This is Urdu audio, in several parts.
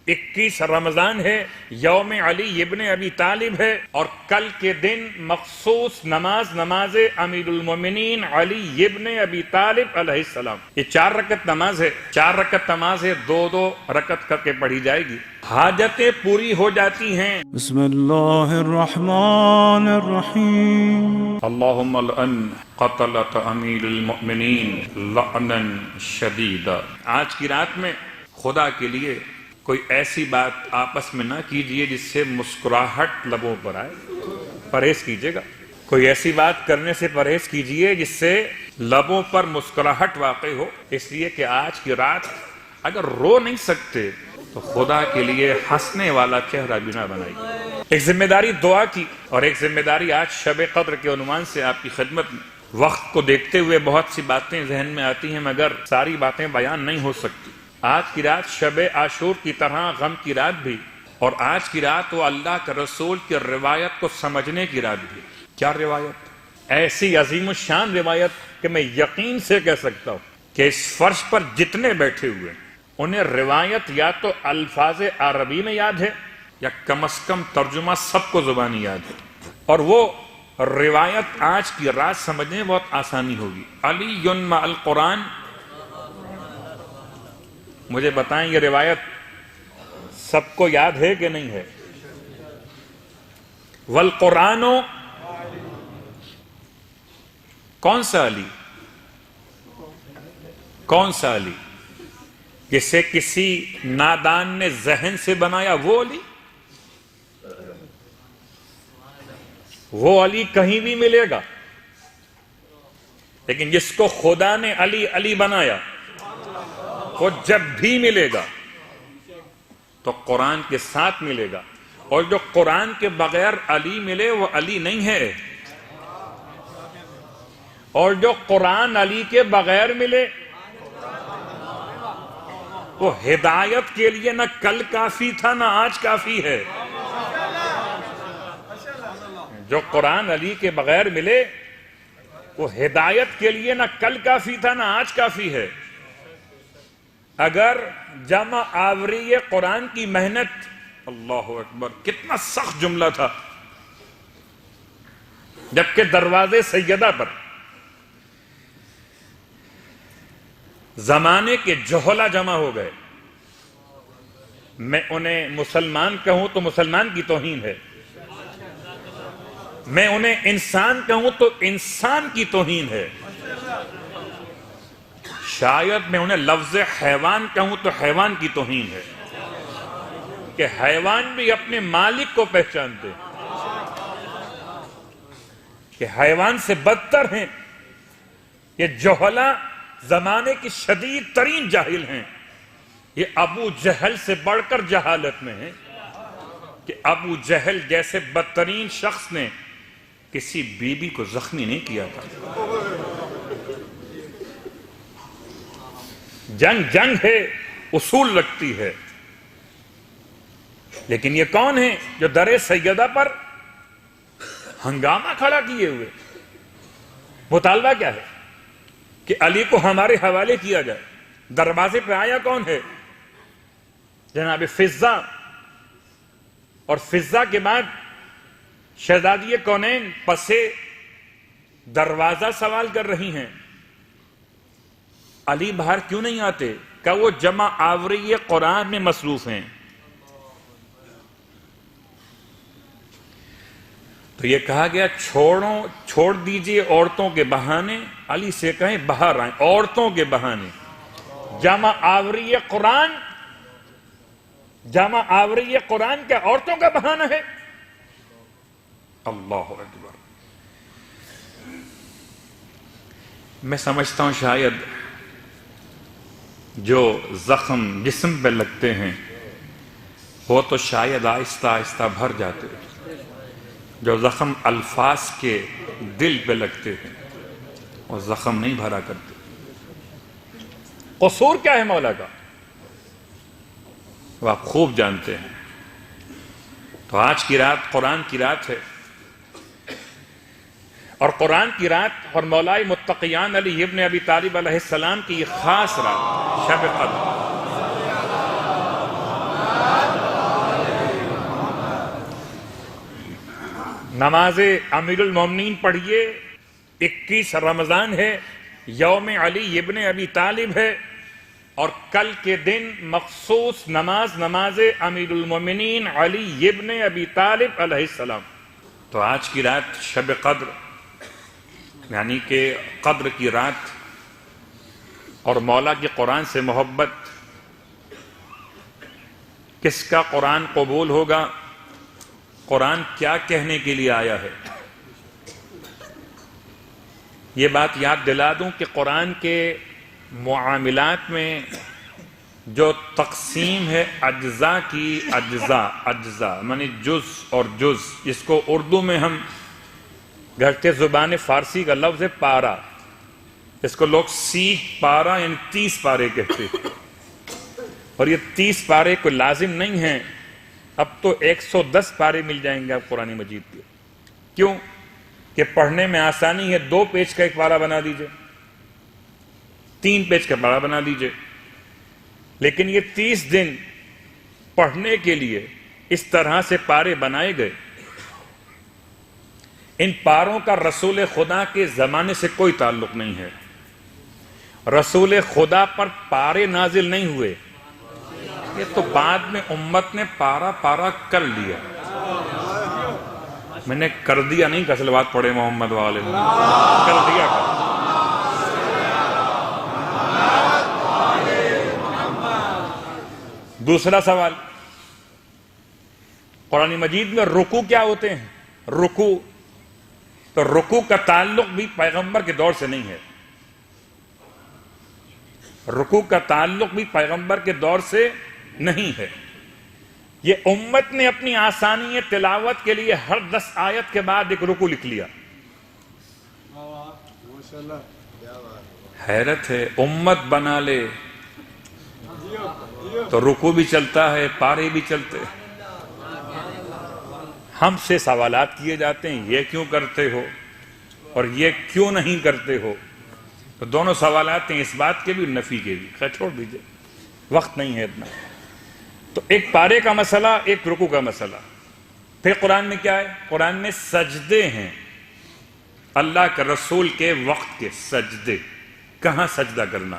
21 رمضان ہے، یوم علی ابن ابی طالب ہے، اور کل کے دن مخصوص نماز امیر المومنین علی ابن ابی طالب علیہ السلام. یہ 4 رکعت نماز ہے، 4 رکعت نماز ہے، 2 رکعت کر کے پڑھی جائے گی. حاجتیں پوری ہو جاتی ہیں. بسم اللہ الرحمن الرحیم. اللہم لعن قتلۃ امیر المؤمنین لعنا شدیدا. آج کی رات میں خدا کے لیے کوئی ایسی بات آپس میں نہ کیجئے جس سے مسکراہٹ لبوں پر آئے. پرہیز کیجئے گا. کوئی ایسی بات کرنے سے پرہیز کیجئے جس سے لبوں پر مسکراہٹ واقع ہو، اس لیے کہ آج کی رات اگر رو نہیں سکتے تو خدا کے لیے ہنسنے والا چہرہ بھی نہ بنائیے. ایک ذمہ داری دعا کی، اور ایک ذمہ داری آج شب قدر کے عنوان سے آپ کی خدمت میں. وقت کو دیکھتے ہوئے بہت سی باتیں ذہن میں آتی ہیں، مگر ساری باتیں بیان نہیں ہو سکتی. آج کی رات شب عاشور کی طرح غم کی رات بھی، اور آج کی رات وہ اللہ کے رسول کی روایت کو سمجھنے کی رات بھی. کیا روایت؟ ایسی عظیم الشان روایت کہ میں یقین سے کہہ سکتا ہوں کہ اس فرش پر جتنے بیٹھے ہوئے انہیں روایت یا تو الفاظ عربی میں یاد ہے یا کم از کم ترجمہ سب کو زبانی یاد ہے، اور وہ روایت آج کی رات سمجھنے میں بہت آسانی ہوگی. علی مع القرآن. مجھے بتائیں یہ روایت سب کو یاد ہے کہ نہیں ہے؟ والقرآن، کون سا علی؟ کون سا علی؟ جسے کسی نادان نے ذہن سے بنایا وہ علی؟ وہ علی کہیں بھی ملے گا، لیکن جس کو خدا نے علی علی بنایا وہ جب بھی ملے گا تو قرآن کے ساتھ ملے گا، اور جو قرآن کے بغیر علی ملے وہ علی نہیں ہے، اور جو قرآن علی کے بغیر ملے وہ ہدایت کے لیے نہ کل کافی تھا نہ آج کافی ہے. جو قرآن علی کے بغیر ملے وہ ہدایت کے لیے نہ کل کافی تھا نہ آج کافی ہے. اگر جمع آوری قرآن کی محنت، اللہ اکبر کتنا سخت جملہ تھا، جبکہ دروازے سیدہ پر زمانے کے جوہلا جمع ہو گئے. میں انہیں مسلمان کہوں تو مسلمان کی توہین ہے، میں انہیں انسان کہوں تو انسان کی توہین ہے، شاید میں انہیں لفظ حیوان کہوں تو حیوان کی توہین ہے، کہ حیوان بھی اپنے مالک کو پہچانتے کہ حیوان سے بدتر ہیں. یہ جوہلا زمانے کی شدید ترین جاہل ہیں. یہ ابو جہل سے بڑھ کر جہالت میں ہیں کہ ابو جہل جیسے بدترین شخص نے کسی بیوی کو زخمی نہیں کیا تھا. جنگ ہے، اصول رکھتی ہے، لیکن یہ کون ہیں جو در سیدہ پر ہنگامہ کھڑا کیے ہوئے؟ مطالبہ کیا ہے کہ علی کو ہمارے حوالے کیا جائے. دروازے پہ آیا کون ہے؟ جناب فضہ، اور فضہ کے بعد شہزادی کونین پسے دروازہ سوال کر رہی ہیں علی باہر کیوں نہیں آتے؟ کہ وہ جمع آوری قرآن میں مصروف ہیں. تو یہ کہا گیا چھوڑ دیجئے عورتوں کے بہانے، علی سے کہیں باہر آئیں. عورتوں کے بہانے، جمع آوری قرآن، جمع آوری قرآن کیا عورتوں کا بہانہ ہے؟ اللہ اکبر. میں سمجھتا ہوں شاید جو زخم جسم پہ لگتے ہیں وہ تو شاید آہستہ آہستہ بھر جاتے ہیں، جو زخم الفاظ کے دل پہ لگتے ہیں وہ زخم نہیں بھرا کرتے. قصور کیا ہے مولا کا وہ آپ خوب جانتے ہیں. تو آج کی رات قرآن کی رات ہے، اور قرآن کی رات اور مولائے متقیان علی ابن ابی طالب علیہ السلام کی یہ خاص رات شب قدر. نماز امیر المومنین پڑھیے، 21 رمضان ہے، یوم علی ابن ابی طالب ہے، اور کل کے دن مخصوص نماز امیر المومنین علی ابن ابی طالب علیہ السلام۔ تو آج کی رات شب قدر، یعنی کہ قدر کی رات، اور مولا کی قرآن سے محبت، کس کا قرآن قبول ہوگا؟ قرآن کیا کہنے کے لیے آیا ہے؟ یہ بات یاد دلا دوں کہ قرآن کے معاملات میں جو تقسیم ہے اجزاء کی، اجزاء معنی جز اور جز، اس کو اردو میں ہم گھرتے زبان فارسی کا لفظ ہے پارا، اس کو لوگ سیکھ پارا یعنی 30 پارے کہتے ہیں، اور یہ 30 پارے کو لازم نہیں ہیں، اب تو 110 پارے مل جائیں گے آپ قرآن مجید کے۔ کیوں کہ پڑھنے میں آسانی ہے، 2 پیج کا ایک پارا بنا دیجئے، 3 پیج کا پارا بنا دیجئے، لیکن یہ 30 دن پڑھنے کے لیے اس طرح سے پارے بنائے گئے۔ ان پاروں کا رسول خدا کے زمانے سے کوئی تعلق نہیں ہے، رسول خدا پر پارے نازل نہیں ہوئے، یہ تو بعد میں امت نے پارا کر لیا۔ میں نے کر دیا نہیں، کسلوات پڑھے محمد والے، کر دیا دوسرا سوال، قرآن مجید میں رکوع کیا ہوتے ہیں؟ رکوع، تو رکوع کا تعلق بھی پیغمبر کے دور سے نہیں ہے، رکوع کا تعلق بھی پیغمبر کے دور سے نہیں ہے، یہ امت نے اپنی آسانی تلاوت کے لیے ہر 10 آیت کے بعد ایک رکوع لکھ لیا۔ حیرت ہے، امت بنا لے تو رکوع بھی چلتا ہے، پارے بھی چلتے ہیں۔ ہم سے سوالات کیے جاتے ہیں، یہ کیوں کرتے ہو اور یہ کیوں نہیں کرتے ہو؟ تو دونوں سوالات ہیں، اس بات کے بھی نفی کے بھی، خیر چھوڑ دیجئے، وقت نہیں ہے اتنا۔ تو ایک پارے کا مسئلہ، ایک رکوع کا مسئلہ۔ پھر قرآن میں کیا ہے؟ قرآن میں سجدے ہیں، اللہ کے رسول کے وقت کے سجدے، کہاں سجدہ کرنا؟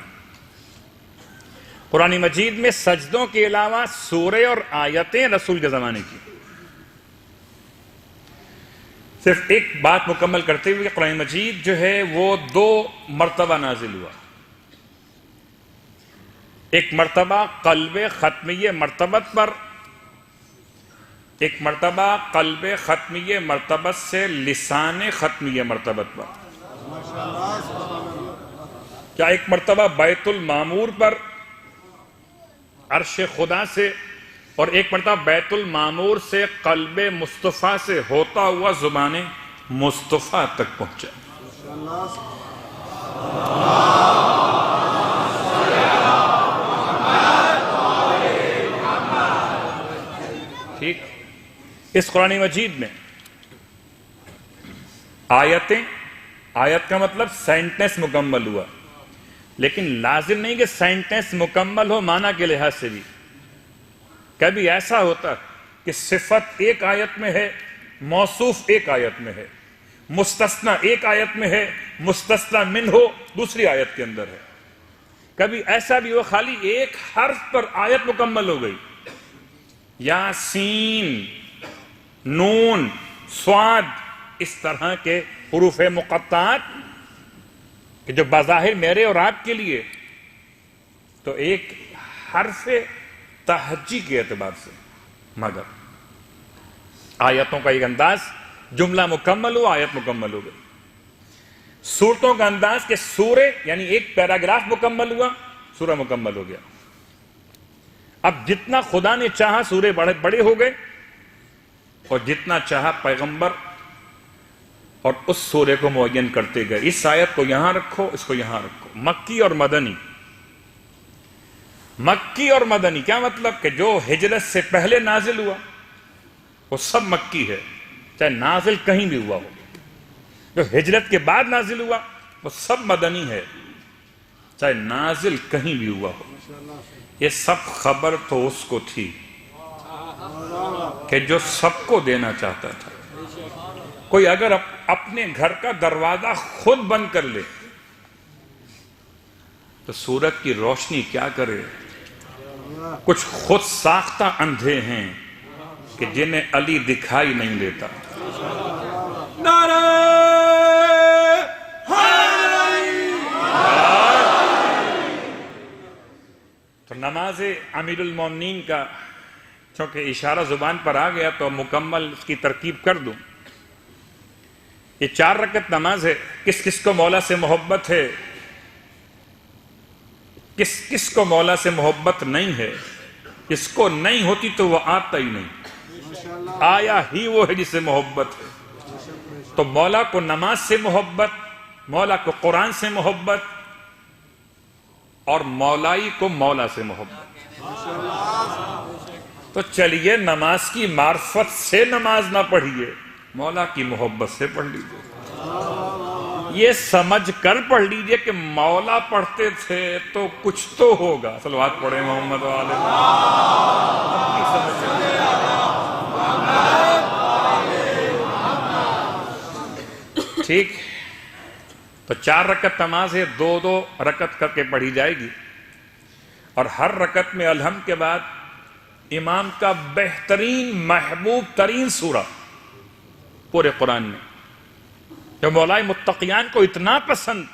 قرآن مجید میں سجدوں کے علاوہ سورے اور آیتیں رسول کے زمانے کی۔ صرف ایک بات مکمل کرتے ہوئے، قرآن مجید جو ہے وہ 2 مرتبہ نازل ہوا، ایک مرتبہ قلب ختمیہ مرتبت پر، ایک مرتبہ قلب ختمیہ مرتبت سے لسان ختمیہ مرتبت پر۔ کیا ایک مرتبہ بیت المعمور پر عرش خدا سے، اور ایک مرتبہ بیت المعمور سے قلب مصطفیٰ سے ہوتا ہوا زبان مصطفیٰ تک پہنچا۔ ٹھیک، اس قرآن مجید میں آیتیں، آیت کا مطلب سینٹنس مکمل ہوا، لیکن لازم نہیں کہ سینٹنس مکمل ہو معنی کے لحاظ سے بھی۔ کبھی ایسا ہوتا کہ صفت ایک آیت میں ہے، موصوف ایک آیت میں ہے، مستثنی ایک آیت میں ہے، مستثنی من ہو دوسری آیت کے اندر ہے۔ کبھی ایسا بھی ہو خالی ایک حرف پر آیت مکمل ہو گئی، یاسین، نون، صاد، اس طرح کے حروف مقطعات کہ جو بظاہر میرے اور آپ کے لیے تو ایک حرف تہجی کے اعتبار سے، مگر آیتوں کا ایک انداز، جملہ مکمل ہوا، آیت مکمل ہو گئی۔ سورتوں کا انداز کہ سورے یعنی ایک پیراگراف مکمل ہوا، سورہ مکمل ہو گیا۔ اب جتنا خدا نے چاہا سورے بڑے ہو گئے، اور جتنا چاہا پیغمبر اور اس سورے کو معین کرتے گئے، اس آیت کو یہاں رکھو، اس کو یہاں رکھو۔ مکی اور مدنی، مکی اور مدنی کیا مطلب؟ کہ جو ہجرت سے پہلے نازل ہوا وہ سب مکی ہے، چاہے نازل کہیں بھی ہوا ہو۔ جو ہجرت کے بعد نازل ہوا وہ سب مدنی ہے، چاہے نازل کہیں بھی ہوا ہو۔ یہ سب خبر تو اس کو تھی کہ جو سب کو دینا چاہتا تھا، کوئی اگر اپنے گھر کا دروازہ خود بند کر لے تو سورج کی روشنی کیا کرے؟ کچھ خود ساختہ اندھے ہیں کہ جنہیں علی دکھائی نہیں دیتا۔ تو نماز امیر المومنین کا چونکہ اشارہ زبان پر آ گیا تو مکمل اس کی ترکیب کر دوں۔ یہ 4 رکعت نماز ہے۔ کس کس کو مولا سے محبت ہے؟ کس کس کو مولا سے محبت نہیں ہے؟ جس کو نہیں ہوتی تو وہ آتا ہی نہیں، آیا ہی وہ ہے جسے محبت ہے۔ تو مولا کو نماز سے محبت، مولا کو قرآن سے محبت، اور مولائی کو مولا سے محبت۔ تو چلیے نماز کی معرفت سے نماز نہ پڑھیے، مولا کی محبت سے پڑھ لیجیے۔ یہ سمجھ کر پڑھ لیجیے کہ مولا پڑھتے تھے تو کچھ تو ہوگا۔ صلوات پڑھیں محمد و آل محمد۔ ٹھیک، تو 4 رکعت نماز ہے، 2 رکعت کر کے پڑھی جائے گی، اور ہر رکعت میں الحمد کے بعد امام کا بہترین محبوب ترین سورہ پورے قرآن میں، جو مولائے متقیان کو اتنا پسند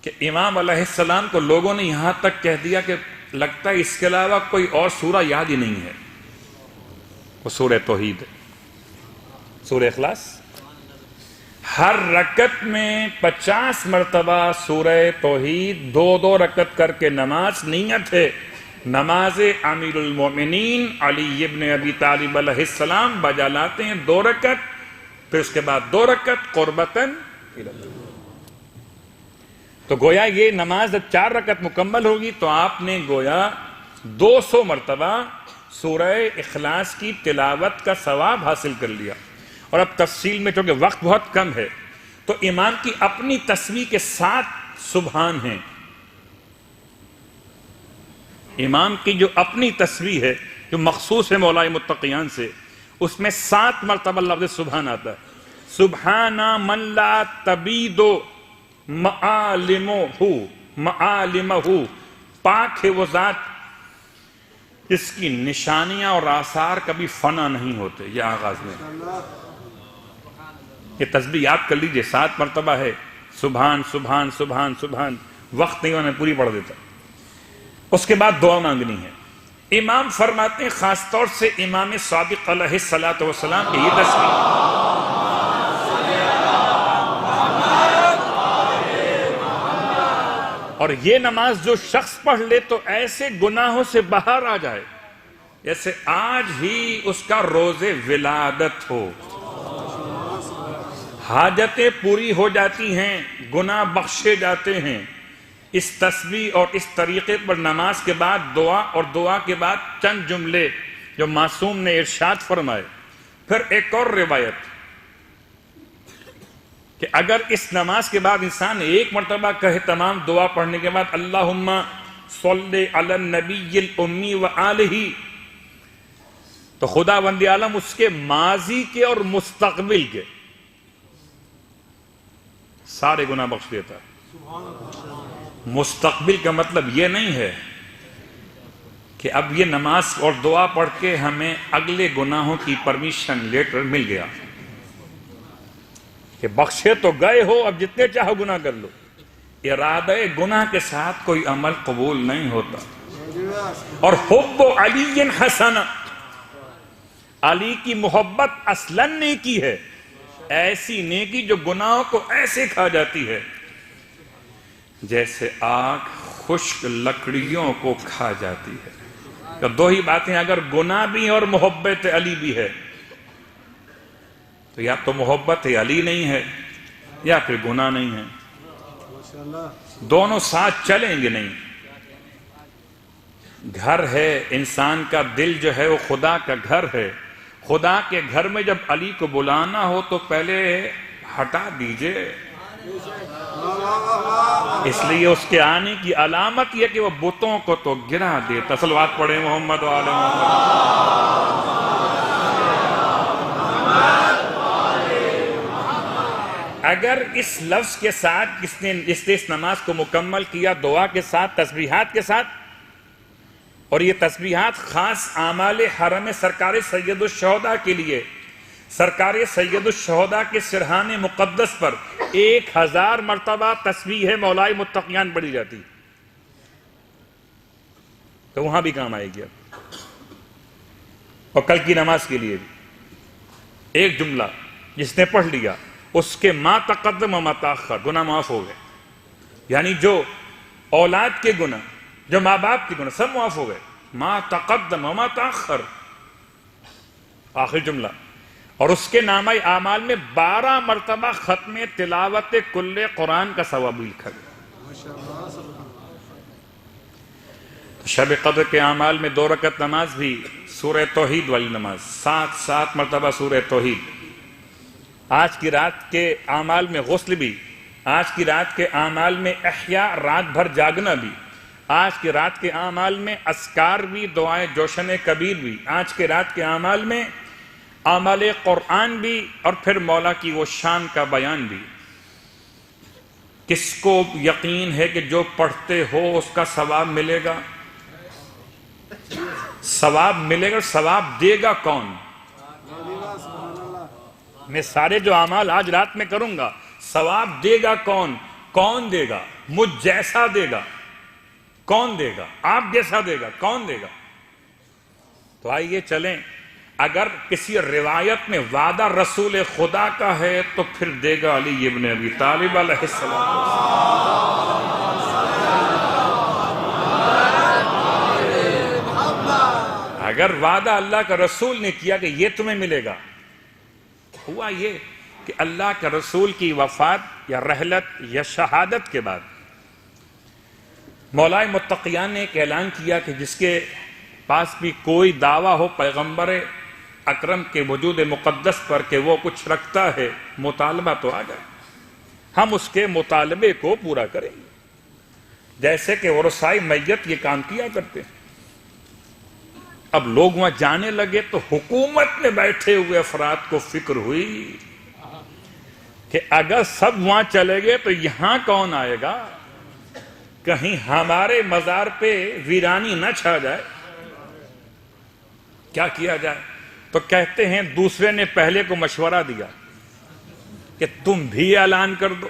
کہ امام علیہ السلام کو لوگوں نے یہاں تک کہہ دیا کہ لگتا ہے اس کے علاوہ کوئی اور سورہ یاد ہی نہیں ہے، وہ سورہ توحید ہے، سورہ اخلاص۔ ہر رکعت میں 50 مرتبہ سورہ توحید، 2 رکعت کر کے نماز، نیت ہے نماز امیر المومنین علی ابن ابی طالب علیہ السلام بجا لاتے ہیں 2 رکعت، پھر اس کے بعد 2 رکعت قربتاً۔ تو گویا یہ نماز جب 4 رکعت مکمل ہوگی تو آپ نے گویا 200 مرتبہ سورہ اخلاص کی تلاوت کا ثواب حاصل کر لیا۔ اور اب تفصیل میں چونکہ وقت بہت کم ہے تو امام کی اپنی تسبیح کے 7 سبحان ہیں۔ امام کی جو اپنی تسبیح ہے جو مخصوص ہے مولائے متقیان سے، اس میں 7 مرتبہ لفظ سبحان آتا ہے۔ سبحان من لا تبید معالمہ، پاک ہے وہ ذات جس کی نشانیاں اور آثار کبھی فنا نہیں ہوتے۔ یہ آغاز میں یہ تسبیح یاد کر لیجئے، 7 مرتبہ ہے، سبحان سبحان سبحان سبحان، وقت نہیں ہونے پوری پڑھ دیتا۔ اس کے بعد دعا مانگنی ہے۔ امام فرماتے ہیں خاص طور سے امام صادق علیہ السلام کی یہ تسبیح، اور یہ نماز جو شخص پڑھ لے تو ایسے گناہوں سے باہر آ جائے جیسے آج ہی اس کا روز ولادت ہو، حاجتیں پوری ہو جاتی ہیں، گناہ بخشے جاتے ہیں۔ اس تسبیح اور اس طریقے پر نماز کے بعد دعا، اور دعا کے بعد چند جملے جو معصوم نے ارشاد فرمائے۔ پھر ایک اور روایت کہ اگر اس نماز کے بعد انسان 1 مرتبہ کہے تمام دعا پڑھنے کے بعد اللہم صلی علی النبی الامی وآلہ، تو خدا بند عالم اس کے ماضی کے اور مستقبل کے سارے گناہ بخش دیتا ہے۔ مستقبل کا مطلب یہ نہیں ہے کہ اب یہ نماز اور دعا پڑھ کے ہمیں اگلے گناہوں کی پرمیشن لیٹر مل گیا کہ بخشے تو گئے ہو، اب جتنے چاہو گناہ کر لو۔ ارادہ گناہ کے ساتھ کوئی عمل قبول نہیں ہوتا۔ اور حب علی حسن، علی کی محبت اصلاً نیکی ہے، ایسی نیکی جو گناہوں کو ایسے کھا جاتی ہے جیسے آگ خشک لکڑیوں کو کھا جاتی ہے۔ تو 2 ہی باتیں، اگر گناہ بھی اور محبت علی بھی ہے تو یا تو محبت علی نہیں ہے یا پھر گناہ نہیں ہے، دونوں ساتھ چلیں گے نہیں۔ گھر ہے انسان کا، دل جو ہے وہ خدا کا گھر ہے۔ خدا کے گھر میں جب علی کو بلانا ہو تو پہلے ہٹا دیجئے، اس لیے اس کے آنے کی علامت یہ کہ وہ بتوں کو تو گرا دیتا۔ صلوات پڑھیں محمد و آل محمد۔ اگر اس لفظ کے ساتھ جس نے اس نماز کو مکمل کیا دعا کے ساتھ، تسبیحات کے ساتھ، اور یہ تسبیحات خاص اعمال حرم سرکار سید الشہداء کے لیے، سرکار سید الشہداء کے سرحان مقدس پر 1000 مرتبہ تسبیح مولا متقیان پڑھی جاتی، تو وہاں بھی کام آئے گی۔ اور کل کی نماز کے لیے بھی ایک جملہ جس نے پڑھ لیا اس کے ما تقدم و ما تاخر گناہ معاف ہو گئے، یعنی جو اولاد کے گناہ، جو ماں باپ کے گناہ سب معاف ہو گئے، ما تقدم و ما تاخر، آخر جملہ۔ اور اس کے نامہ اعمال میں 12 مرتبہ ختم تلاوت کل قرآن کا ثواب بھی لکھا گیا۔ شب قدر کے اعمال میں 2 رکعت نماز بھی سورہ توحید والی نماز، 7 مرتبہ سورہ توحید۔ آج کی رات کے اعمال میں غسل بھی، آج کی رات کے اعمال میں احیاء رات بھر جاگنا بھی، آج کی رات کے اعمال میں اذکار بھی، دعائے جوشن کبیر بھی، آج کے رات کے اعمال میں اعمال قرآن بھی، اور پھر مولا کی وہ شان کا بیان بھی۔ کس کو یقین ہے کہ جو پڑھتے ہو اس کا ثواب ملے گا؟ ثواب ملے گا، ثواب دے گا کون؟ میں سارے جو اعمال آج رات میں کروں گا، ثواب دے گا کون؟ کون دے گا؟ مجھ جیسا دے گا؟ کون دے گا؟ آپ جیسا دے گا؟ کون دے گا؟ تو آئیے چلیں، اگر کسی روایت میں وعدہ رسول خدا کا ہے تو پھر دے گا علی ابن ابی طالب علیہ السلام۔ اگر وعدہ اللہ کا رسول نے کیا کہ یہ تمہیں ملے گا، ہوا یہ کہ اللہ کے رسول کی وفات یا رحلت یا شہادت کے بعد مولا متقیان نے ایک اعلان کیا کہ جس کے پاس بھی کوئی دعویٰ ہو پیغمبر اکرم کے وجود مقدس پر کہ وہ کچھ رکھتا ہے، مطالبہ تو آ جائے، ہم اس کے مطالبے کو پورا کریں گے، جیسے کہ ورثاء میت یہ کام کیا کرتے ہیں۔ اب لوگ وہاں جانے لگے تو حکومت میں بیٹھے ہوئے افراد کو فکر ہوئی کہ اگر سب وہاں چلے گئے تو یہاں کون آئے گا، کہیں ہمارے مزار پہ ویرانی نہ چھا جائے، کیا کیا جائے؟ تو کہتے ہیں دوسرے نے پہلے کو مشورہ دیا کہ تم بھی اعلان کر دو۔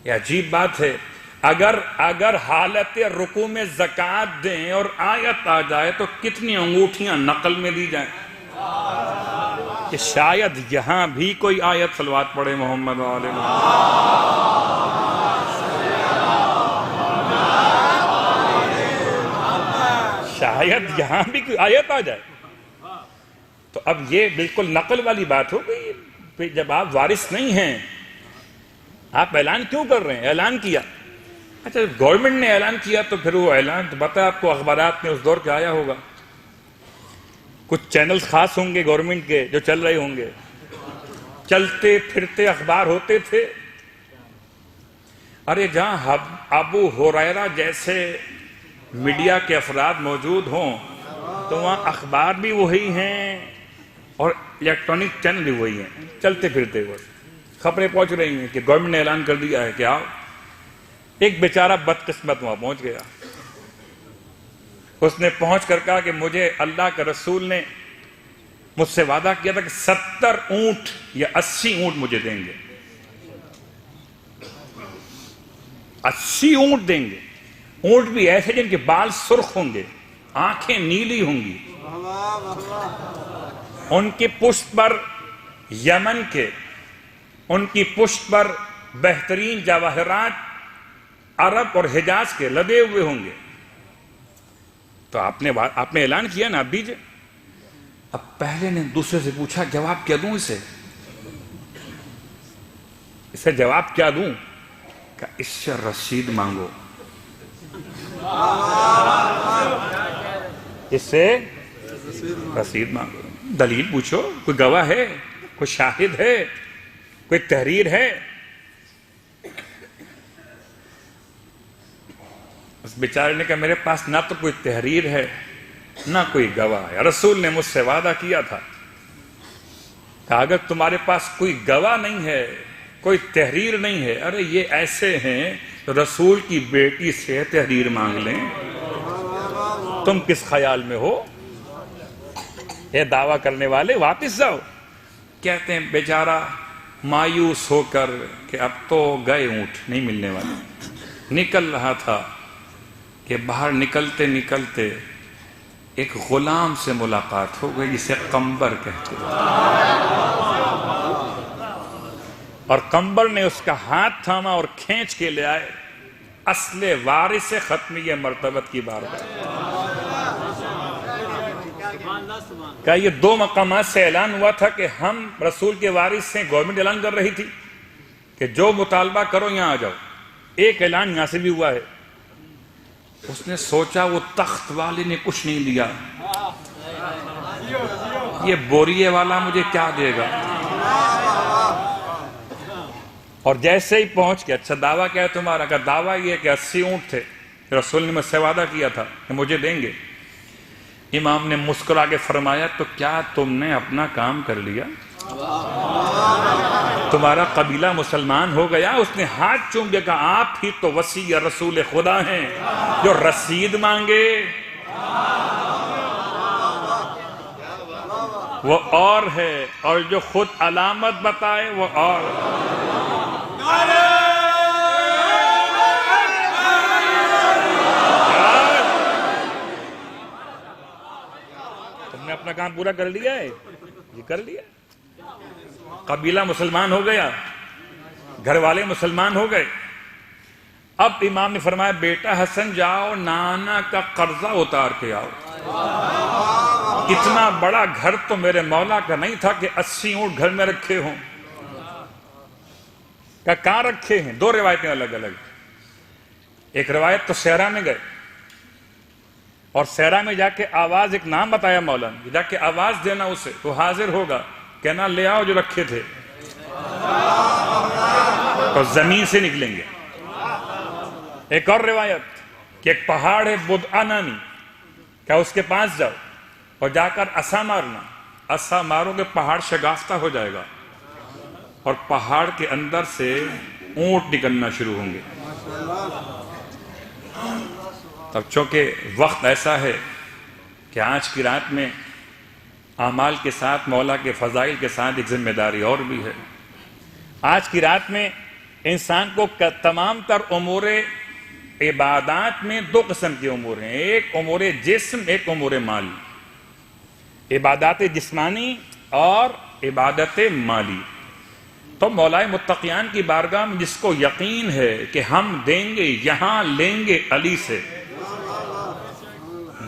یہ عجیب بات ہے، اگر حالت رکوع میں زکوٰۃ دیں اور آیت آ جائے تو کتنی انگوٹھیاں نقل میں دی جائیں کہ شاید یہاں بھی کوئی آیت صلوات پڑھے محمد علیہ شاید یہاں بھی کوئی آیت آ جائے۔ تو اب یہ بالکل نقل والی بات ہو گئی، جب آپ وارث نہیں ہیں آپ اعلان کیوں کر رہے ہیں؟ اعلان کیا، اچھا گورنمنٹ نے اعلان کیا تو پھر وہ اعلان تو پتہ آپ کو اخبارات میں اس دور کے آیا ہوگا، کچھ چینلز خاص ہوں گے گورنمنٹ کے جو چل رہے ہوں گے، چلتے پھرتے اخبار ہوتے تھے۔ ارے جہاں ابو ہریرہ جیسے میڈیا کے افراد موجود ہوں تو وہاں اخبار بھی وہی ہیں اور الیکٹرانک چینل بھی وہی ہیں، چلتے پھرتے ہوئے خبریں پہنچ رہی ہیں کہ گورنمنٹ نے اعلان کر دیا ہے کہ آؤ۔ ایک بیچارہ بدقسمت وہاں پہنچ گیا، اس نے پہنچ کر کہا کہ مجھے اللہ کے رسول نے مجھ سے وعدہ کیا تھا کہ 70 اونٹ یا 80 اونٹ مجھے دیں گے، 80 اونٹ دیں گے، اونٹ بھی ایسے جن کے بال سرخ ہوں گے، آنکھیں نیلی ہوں گی، ان کی پشت پر یمن کے، ان کی پشت پر بہترین جواہرات عرب اور حجاز کے لدے ہوئے ہوں گے۔ تو آپ نے اعلان کیا نا، اب دیجئے۔ اب پہلے نے دوسرے سے پوچھا جواب کیا دوں اسے جواب کیا دوں؟ کہ اس سے رسید مانگو، اس سے رسید مانگو، دلیل پوچھو، کوئی گواہ ہے، کوئی شاہد ہے، کوئی تحریر ہے۔ اس بیچارے نے کہا میرے پاس نہ تو کوئی تحریر ہے نہ کوئی گواہ ہے، رسول نے مجھ سے وعدہ کیا تھا کہ اگر تمہارے پاس کوئی گواہ نہیں ہے کوئی تحریر نہیں ہے. ارے یہ ایسے ہیں رسول کی بیٹی سے تحریر مانگ لیں. تم کس خیال میں ہو؟ یہ دعویٰ کرنے والے واپس جاؤ. کہتے ہیں بیچارہ مایوس ہو کر کہ اب تو گئے اونٹ نہیں ملنے والے. نکل رہا تھا کہ باہر نکلتے نکلتے ایک غلام سے ملاقات ہو گئی جسے قمبر کہتے ہیں. اور قمبر نے اس کا ہاتھ تھاما اور کھینچ کے لے آئے اصل وارث ختمیہ مرتبت کی بارگاہ. کہ یہ 2 مقامات سے اعلان ہوا تھا کہ ہم رسول کے وارث سے. گورنمنٹ اعلان کر رہی تھی کہ جو مطالبہ کرو یہاں آ جاؤ. ایک اعلان یہاں سے بھی ہوا ہے. اس نے سوچا وہ تخت والے نے کچھ نہیں دیا, یہ بوریے والا مجھے کیا دے گا. اور جیسے ہی پہنچ کے اچھا دعویٰ کیا ہے تمہارا؟ کہ دعویٰ یہ کہ 80 اونٹ تھے, رسول نے مجھ سے وعدہ کیا تھا کہ مجھے دیں گے. امام نے مسکرا کے فرمایا تو کیا تم نے اپنا کام کر لیا؟ تمہارا قبیلہ مسلمان ہو گیا. اس نے ہاتھ چوم کے کہا آپ ہی تو وسیع رسول خدا ہیں جو رسید مانگے وہ اور ہے, اور جو خود علامت بتائے وہ اور. تم نے اپنا کام پورا کر لیا ہے, یہ کر لیا. قبیلہ مسلمان ہو گیا, گھر والے مسلمان ہو گئے. اب امام نے فرمایا بیٹا حسن جاؤ نانا کا قرضہ اتار کے آؤ. اتنا بڑا گھر تو میرے مولا کا نہیں تھا کہ 80 اونٹ گھر میں رکھے ہوں. کہاں رکھے ہیں؟ 2 روایتیں الگ الگ. ایک روایت تو صحرا میں گئے اور صحرا میں جا کے آواز, ایک نام بتایا مولا نے, جا کے آواز دینا اسے تو حاضر ہوگا. کہنا لے آؤ جو رکھے تھے, تو زمین سے نکلیں گے. ایک اور روایت کہ ایک پہاڑ ہے بدعا نامی, کیا اس کے پاس جاؤ اور جا کر عصا مارنا. عصا مارو گے پہاڑ شگافتہ ہو جائے گا اور پہاڑ کے اندر سے اونٹ نکلنا شروع ہوں گے. تب چونکہ وقت ایسا ہے کہ آج کی رات میں اعمال کے ساتھ مولا کے فضائل کے ساتھ ایک ذمہ داری اور بھی ہے. آج کی رات میں انسان کو تمام تر امور عبادات میں 2 قسم کے امور ہیں, ایک امور جسم, ایک امور مال. عبادات جسمانی اور عبادت مالی. تو مولائے متقیان کی بارگاہ میں جس کو یقین ہے کہ ہم دیں گے یہاں لیں گے علی سے,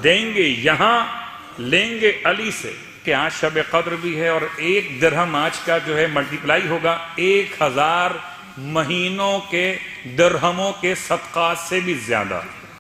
دیں گے یہاں لیں گے علی سے, کہ آج شب قدر بھی ہے اور 1 درہم آج کا جو ہے ملٹیپلائی ہوگا 1000 مہینوں کے درہموں کے صدقات سے بھی زیادہ.